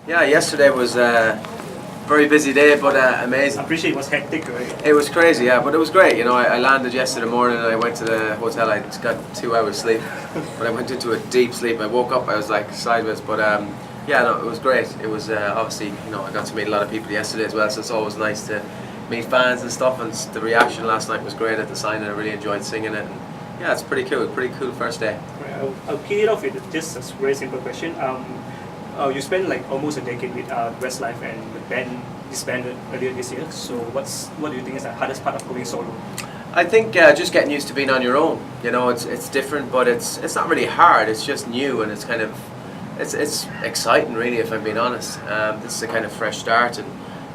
Yeah, yesterday was a very busy day, but amazing. I'm pretty sure it was hectic, right? It was crazy, yeah, but it was great. You know, I landed yesterday morning and I went to the hotel. I got 2 hours sleep, but I went into a deep sleep. I woke up, I was like sideways, but yeah, no, it was great. It was obviously, you know, I got to meet a lot of people yesterday as well, so it's always nice to meet fans and stuff. And the reaction last night was great at the signing. I really enjoyed singing it. And yeah, it's pretty cool first day. Right, I'll kick it off with just a very simple question. You spent like almost a decade with Westlife, and the band disbanded earlier this year. So what do you think is the hardest part of going solo? I think just getting used to being on your own. You know, it's different, but it's not really hard. It's just new, and it's kind of it's exciting, really, if I'm being honest. This is a kind of fresh start, and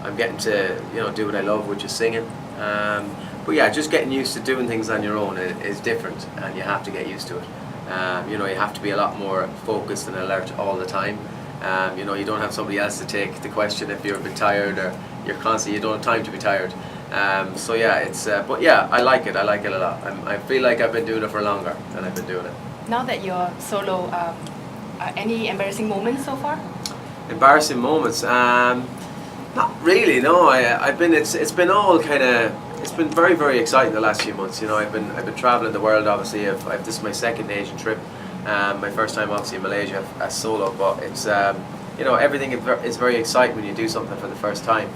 I'm getting to do what I love, which is singing. But yeah, just getting used to doing things on your own is different, and you have to get used to it. You have to be a lot more focused and alert all the time. You don't have somebody else to take the question if you're a bit tired, or you don't have time to be tired. So yeah, but yeah, I like it a lot. I feel like I've been doing it for longer than I've been doing it. Now that you're solo, any embarrassing moments so far? Embarrassing moments? Not really, no. It's been all kind of. It's been very, very exciting the last few months. I've been traveling the world. Obviously, this is my second Asian trip. My first time obviously in Malaysia as solo, but it's everything is very exciting when you do something for the first time.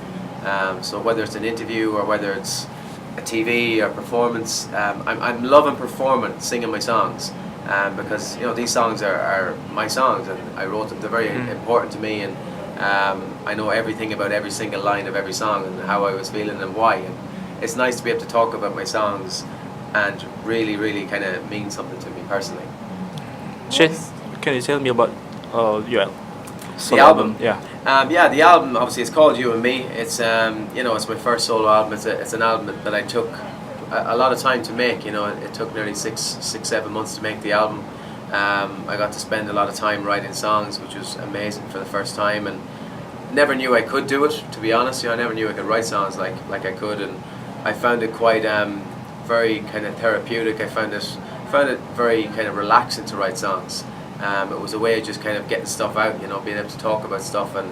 So whether it's an interview or whether it's a TV or performance, I'm loving performing, singing my songs, because these songs are my songs and I wrote them. They're very important to me, and I know everything about every single line of every song and how I was feeling and why. And it's nice to be able to talk about my songs and really, really kind of mean something to me personally. Shane, can you tell me about your the album? Yeah. Yeah, the album obviously it's called You and Me. It's it's my first solo album. It's an album that I took a lot of time to make. It took nearly 6-7 months to make the album. I got to spend a lot of time writing songs, which was amazing for the first time, and never knew I could do it. To be honest, I never knew I could write songs like I could, and I found it quite very kind of therapeutic. I found it very kind of relaxing to write songs. It was a way of just kind of getting stuff out, being able to talk about stuff and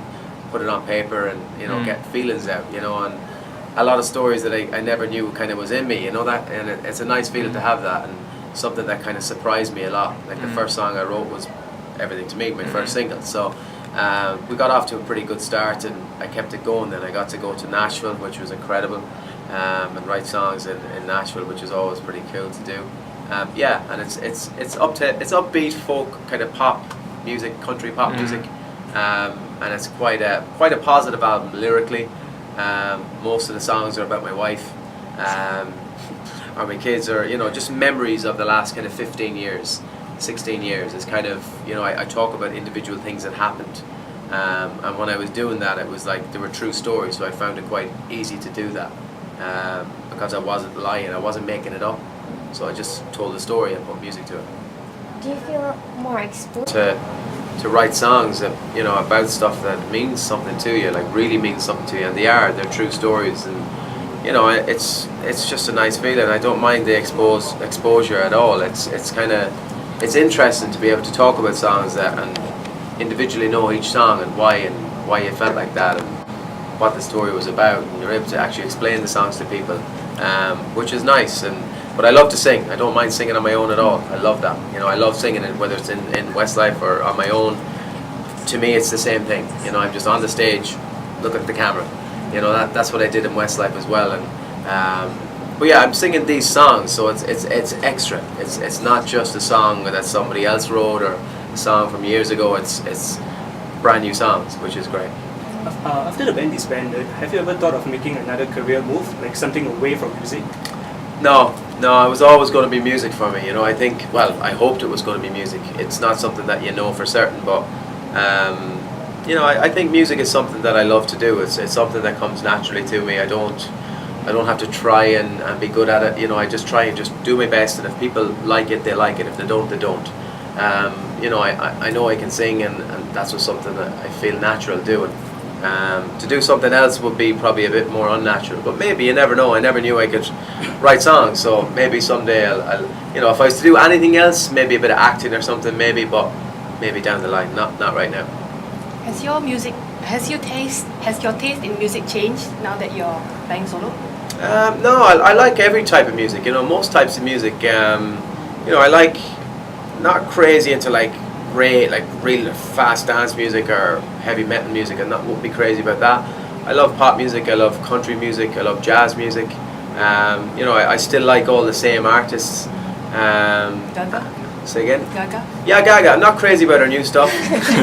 put it on paper and get feelings out, and a lot of stories that I never knew kind of was in me, that, and it's a nice feeling to have that, and something that kind of surprised me a lot. Like the first song I wrote was Everything to Me, my first single, so we got off to a pretty good start, and I kept it going. Then I got to go to Nashville, which was incredible, and write songs in Nashville, which is always pretty cool to do. Yeah, and it's upbeat folk kind of pop music, country pop music, and it's quite a positive album lyrically. Most of the songs are about my wife, or my kids, or just memories of the last kind of 15 years, 16 years. It's kind of I talk about individual things that happened, and when I was doing that, it was like they were true stories, so I found it quite easy to do that, because I wasn't lying, I wasn't making it up. So I just told the story and put music to it. Do you feel more exposed to write songs that about stuff that means something to you, like really means something to you, and they're true stories, and it's just a nice feeling. I don't mind the exposure at all. It's interesting to be able to talk about songs that and individually know each song and why you felt like that and what the story was about, and you're able to actually explain the songs to people, which is nice. But I love to sing. I don't mind singing on my own at all. I love that. I love singing it, whether it's in Westlife or on my own. To me, it's the same thing. I'm just on the stage, looking at the camera. That's what I did in Westlife as well. And but yeah, I'm singing these songs, so it's extra. It's not just a song that somebody else wrote or a song from years ago. It's brand new songs, which is great. After the band disbanded, have you ever thought of making another career move, like something away from music? No, it was always going to be music for me. I hoped it was going to be music. It's not something that you know for certain, but I think music is something that I love to do. It's something that comes naturally to me. I don't have to try and be good at it. I just try and just do my best, and if people like it, they like it. If they don't, they don't. I know I can sing, and that's just something that I feel natural doing. To do something else would be probably a bit more unnatural, but maybe, you never know. I never knew I could write songs, so maybe someday I'll if I was to do anything else, maybe a bit of acting or something, maybe, but maybe down the line, not right now. Has your taste in music changed now that you're playing solo? No, I like every type of music. You know, most types of music. You know, I like not crazy into like real fast dance music or heavy metal music. I won't be crazy about that. I love pop music. I love country music. I love jazz music. You know, I still like all the same artists. Gaga? Say again? Gaga? Yeah, Gaga. I'm not crazy about her new stuff.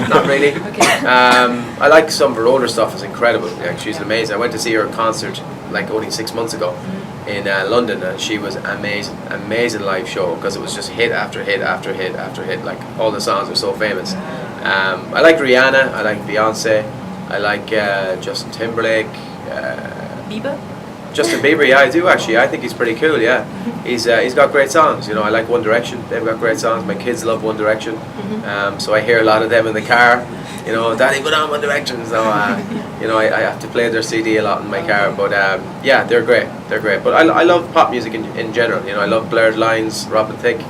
Not really. Okay. I like some of her older stuff. It's incredible. Like, she's amazing. I went to see her in concert like only 6 months ago in London, and she was amazing live show, because it was just hit after hit after hit after hit. Like, all the songs are so famous. I like Rihanna. I like Beyonce. I like Justin Timberlake. Bieber? Justin Bieber, yeah, I do actually. I think he's pretty cool. Yeah, he's got great songs. You know, I like One Direction. They've got great songs. My kids love One Direction, so I hear a lot of them in the car. You know, Daddy, put on One Direction. So you know, I have to play their CD a lot in my car. But yeah, they're great. They're great. But I love pop music in general. You know, I love Blurred Lines, Robin Thicke,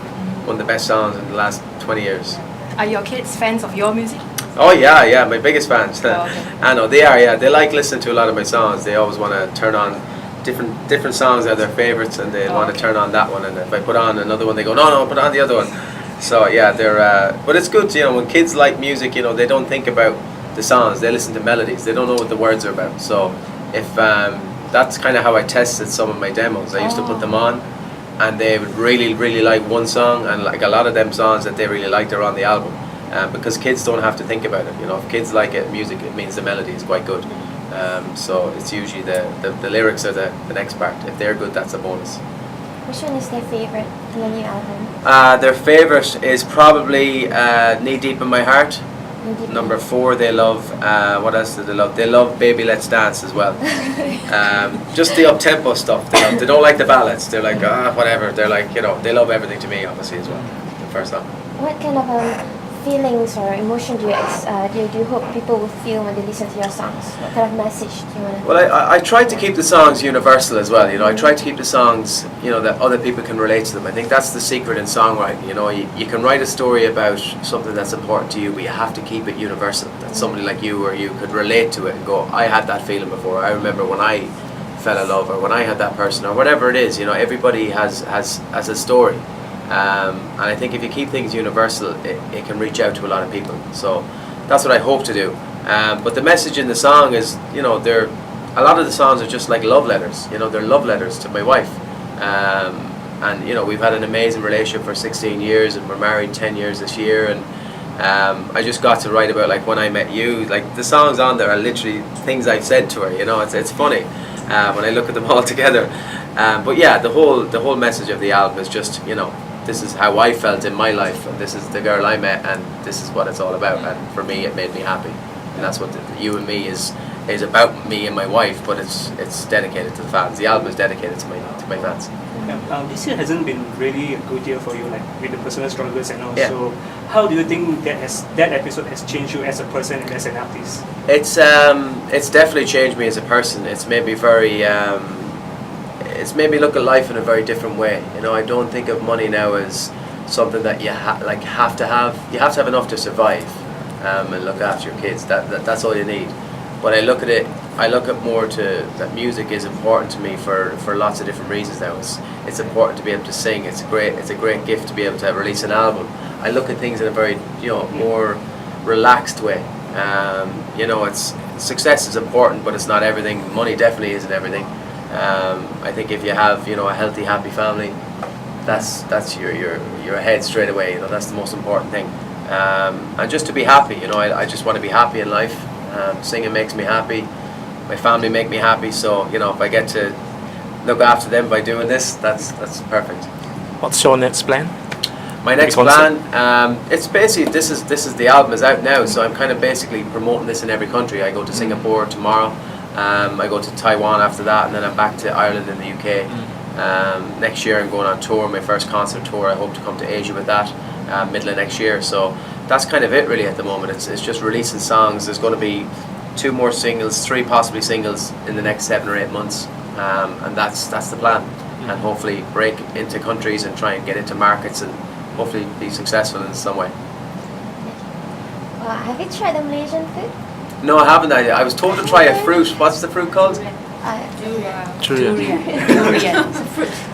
one of the best songs in the last 20 years. Are your kids fans of your music? Oh yeah, my biggest fans. Oh, okay. I know they are. Yeah, they like listening to a lot of my songs. They always want to turn on different songs that are their favorites, and they want to turn on that one. And if I put on another one, they go, no, put on the other one. So yeah, they're. But it's good, you know, when kids like music, you know, they don't think about the songs. They listen to melodies. They don't know what the words are about. So if that's kind of how I tested some of my demos. I used to put them on, and they would really like one song, and like a lot of them songs that they really liked are on the album. Because kids don't have to think about it. You know, if kids like it, music, it means the melody is quite good. So it's usually the lyrics are the next part. If they're good, that's a bonus. Which one is their favorite in the new album? Their favorite is probably Knee Deep in My Heart. Number 4, they love. What else do they love? They love Baby Let's Dance as well. Just the up-tempo stuff. They don't like the ballads. They're like, whatever. They're like, you know, they love Everything to Me, obviously, as well. The first song. What kind of feelings or emotion do you hope people will feel when they listen to your songs? What kind of message do you want to? Well, I try to keep the songs universal as well. You know, I try to keep the songs, you know, that other people can relate to them. I think that's the secret in songwriting. You know, you can write a story about something that's important to you, but you have to keep it universal. That somebody like you or you could relate to it and go, I had that feeling before. I remember when I fell in love, or when I had that person, or whatever it is. You know, everybody has a story. And I think if you keep things universal, it can reach out to a lot of people. So that's what I hope to do. But the message in the song is, you know, a lot of the songs are just like love letters. You know, they're love letters to my wife. And you know, we've had an amazing relationship for 16 years, and we're married 10 years this year. And I just got to write about like when I met you. Like the songs on there are literally things I've said to her. You know, it's funny when I look at them all together. But yeah, the whole message of the album is just, you know, this is how I felt in my life, and this is the girl I met, and this is what it's all about. And for me, it made me happy, and that's what You and Me is about. Me and my wife, but it's dedicated to the fans. The album is dedicated to my fans. This year hasn't been really a good year for you, like with the personal struggles and all. Yeah. So how do you think that episode has changed you as a person and as an artist? It's definitely changed me as a person. It's made me very. It's made me look at life in a very different way. You know, I don't think of money now as something that you have to have. You have to have enough to survive and look after your kids. That's all you need. But I look at it. I look at more to that music is important to me for lots of different reasons now. It's important to be able to sing. It's a great gift to be able to release an album. I look at things in a very, you know, more relaxed way. You know, success is important, but it's not everything. Money definitely isn't everything. I think if you have, you know, a healthy, happy family, that's your ahead straight away. You know, that's the most important thing. And just to be happy, you know, I just want to be happy in life. Singing makes me happy. My family make me happy. So, you know, if I get to look after them by doing this, that's perfect. What's your next plan? My next plan, it's basically this is the album is out now, so I'm kind of basically promoting this in every country. I go to Singapore tomorrow. I go to Taiwan after that, and then I'm back to Ireland and the UK. Next year I'm going on tour, my first concert tour. I hope to come to Asia with that middle of next year. So that's kind of it really at the moment. It's just releasing songs. There's going to be 2 more singles, 3 possibly singles in the next 7 or 8 months, and that's the plan. And hopefully break into countries and try and get into markets and hopefully be successful in some way. Have you tried the Malaysian food? No, I haven't. I was told to try a fruit. What's the fruit called? Durian. Durian.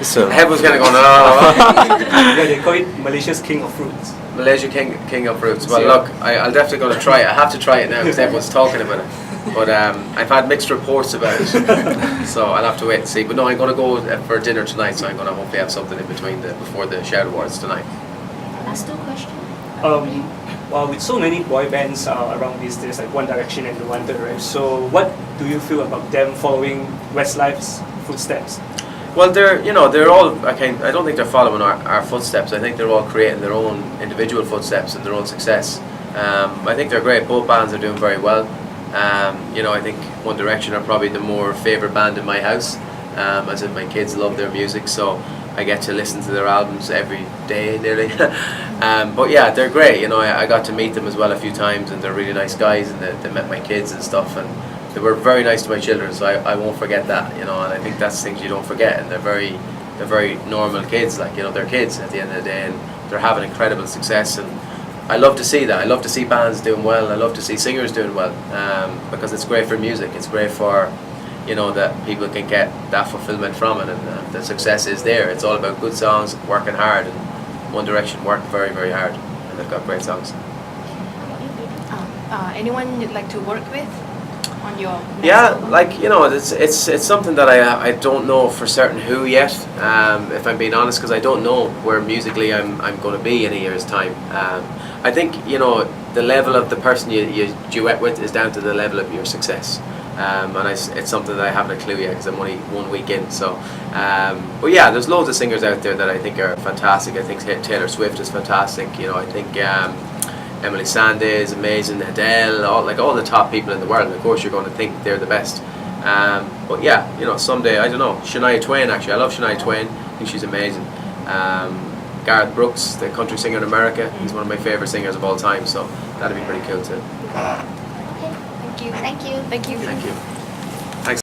It's a Head was kind of going, oh. Yeah, they call it Malaysia's king of fruits. Malaysia king of fruits. Well, Yeah. look, I'll definitely going to try it. I have to try it now because everyone's talking about it. But I've had mixed reports about it, so I'll have to wait and see. But no, I'm going to go for dinner tonight, so I'm going to hopefully have something in between before the Shout Awards tonight. Last two questions. Well, with so many boy bands around these days, like One Direction and the One Direction, so what do you feel about them following Westlife's footsteps? Well, they're all. I don't think they're following our footsteps. I think they're all creating their own individual footsteps and their own success. I think they're great. Both bands are doing very well. I think One Direction are probably the more favourite band in my house, as in my kids love their music, so I get to listen to their albums every day nearly. But yeah, they're great. I got to meet them as well a few times, and they're really nice guys, and they met my kids and stuff, and they were very nice to my children, so I won't forget that. And I think that's things you don't forget, and they're very normal kids, like they're kids at the end of the day, and they're having incredible success, and I love to see that. I love to see bands doing well. I love to see singers doing well, because it's great for music. It's great for that people can get that fulfillment from it, and the success is there. It's all about good songs, working hard, and One Direction worked very, very hard, and they've got great songs. Anyone you'd like to work with on your next Yeah, album? it's something that I don't know for certain who yet, if I'm being honest, because I don't know where musically I'm going to be in a year's time. I think the level of the person you duet with is down to the level of your success. And it's something that I haven't a clue yet because I'm only 1 week in. So, but yeah, there's loads of singers out there that I think are fantastic. I think Taylor Swift is fantastic. I think Emily Sandé is amazing. Adele, all the top people in the world. And of course, you're going to think they're the best. But yeah, someday, I don't know. Shania Twain, actually, I love Shania Twain. I think she's amazing. Garth Brooks, the country singer in America, he's one of my favourite singers of all time. So that'd be pretty cool too. Okay. Thank you. Thank you. Thank you.